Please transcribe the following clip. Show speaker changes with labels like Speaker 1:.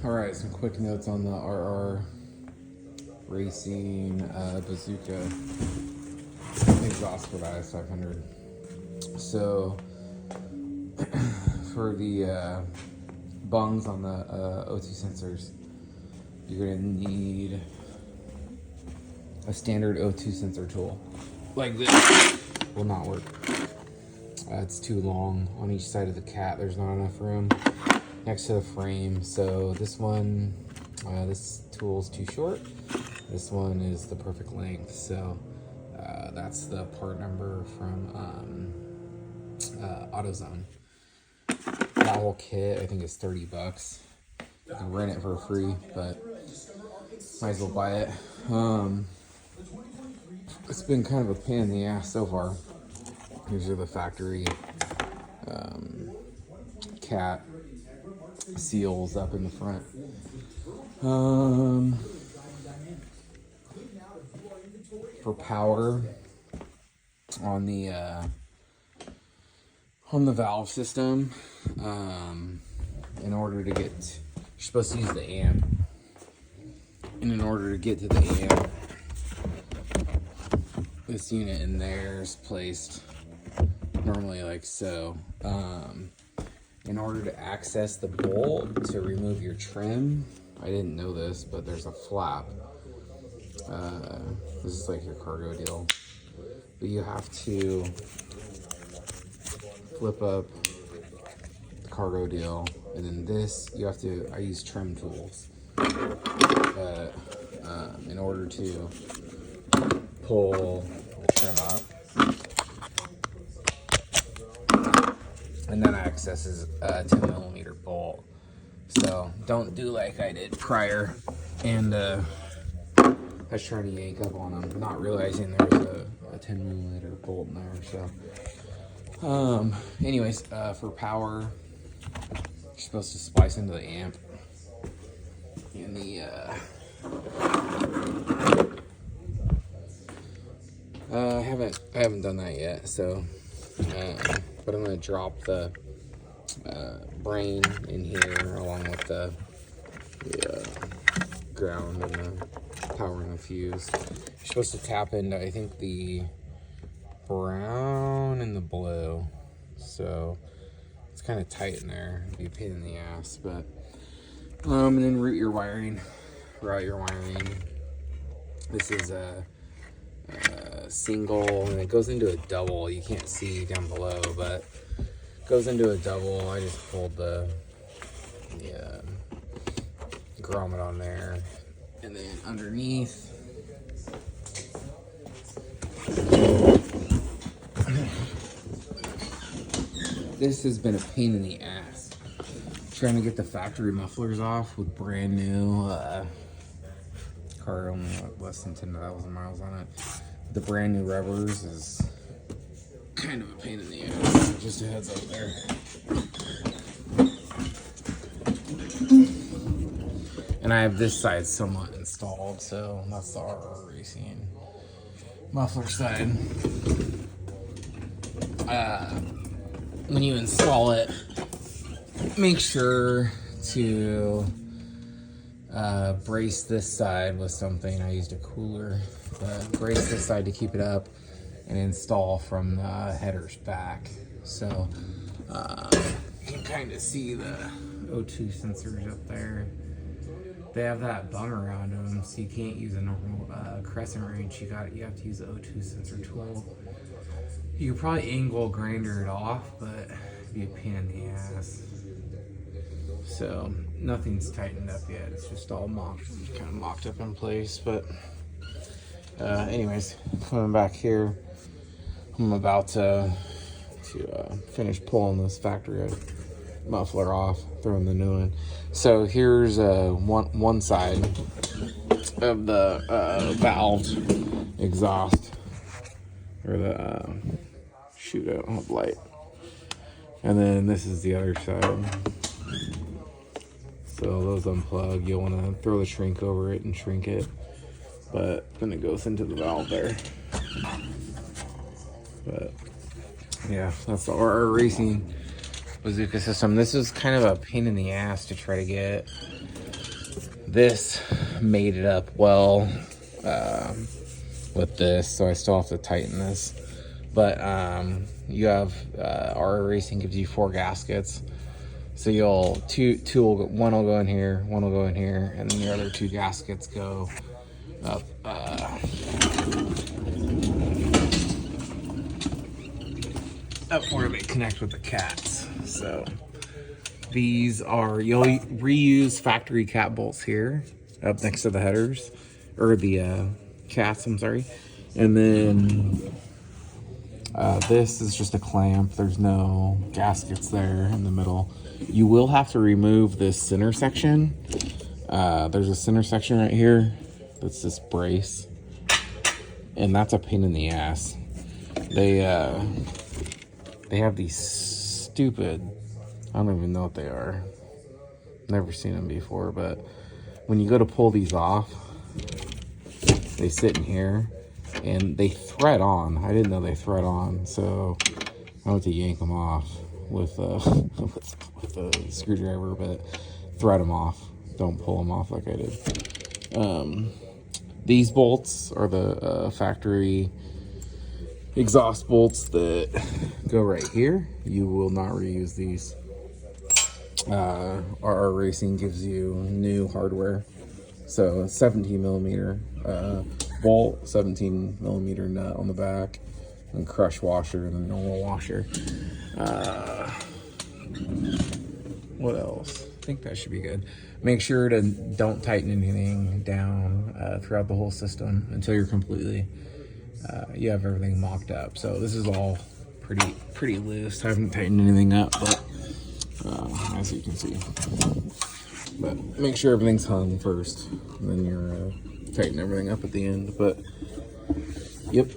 Speaker 1: Alright, some quick notes on the RR Racing Bazooka exhaust for the IS500. So, for the bungs on the O2 sensors, you're going to need a standard O2 sensor tool. Like this will not work. It's too long on each side of the cat. There's not enough room next to the frame. So this one, this tool's too short. This one is the perfect length. So that's the part number from AutoZone. That whole kit, I think, is $30. You can rent it for free, but might as well buy it. It's been kind of a pain in the ass so far. These are the factory cat seals up in the front. For power on the valve system, in order to get, you're supposed to use the amp, and in order to get to the amp, this unit in there is placed normally like so. In order to access the bolt to remove your trim, I didn't know this, but there's a flap. This is like your cargo deal, but you have to flip up the cargo deal, and then this you have to. I use trim tools, but in order to pull the trim up, and then accesses a 10mm bolt. So don't do like I did prior, and I was trying to yank up on them, not realizing there's a 10mm bolt in there. So anyways, for power, you're supposed to splice into the amp, and the I haven't done that yet, so but I'm gonna drop the brain in here along with the ground and the power and the fuse. You're supposed to tap into, I think, the brown and the blue, so it's kind of tight in there. It'd be a pain in the ass, but and then route your wiring. This is a single, and it goes into a double. You can't see down below, but it goes into a double. I just pulled the grommet on there, and then underneath this has been a pain in the ass trying to get the factory mufflers off with brand new car, only less than 10,000 miles on it. The brand new rubbers is kind of a pain in the ass. Just a heads up there. And I have this side somewhat installed, so that's the RR Racing muffler side. When you install it, make sure to brace this side with something. I used a cooler. Brace this side to keep it up, and install from the headers back. So you can kind of see the O2 sensors up there. They have that bung around them, so you can't use a normal crescent wrench. You have to use the O2 sensor tool. You could probably angle grinder it off, but it'd be a pain in the ass. So nothing's tightened up yet. It's just all kind of mocked up in place. But anyways, coming back here, I'm about to finish pulling this factory muffler off, throwing the new one. So here's one side of the valve exhaust, or the shoot, I don't have light, and then this is the other side. So those unplug. You'll want to throw the shrink over it and shrink it, but then it goes into the valve there. But yeah, that's the RR Racing Bazooka system. This is kind of a pain in the ass to try to get This made it up well with this, so I still have to tighten this. But you have RR Racing gives you 4 gaskets, so you'll one will go in here, one will go in here, and then the other 2 gaskets go up up where they connect with the cats. So these are, you'll reuse factory cat bolts here up next to the headers, or the cats, I'm sorry. And then this is just a clamp. There's no gaskets there in the middle. You will have to remove this center section. There's a center section right here that's this brace, and that's a pain in the ass. They have these stupid, I don't even know what they are. Never seen them before, but when you go to pull these off, they sit in here and they thread on. I didn't know they thread on, so I went to yank them off with a screwdriver, but thread them off. Don't pull them off like I did. These bolts are the factory exhaust bolts that go right here. You will not reuse these. RR Racing gives you new hardware, so 17 millimeter bolt, 17 millimeter nut on the back, and crush washer and a normal washer. What else? I think that should be good. Make sure to don't tighten anything down throughout the whole system until you're completely you have everything mocked up. So this is all pretty loose. I haven't tightened anything up, but as you can see. But make sure everything's hung first, and then you're tighten everything up at the end. But yep.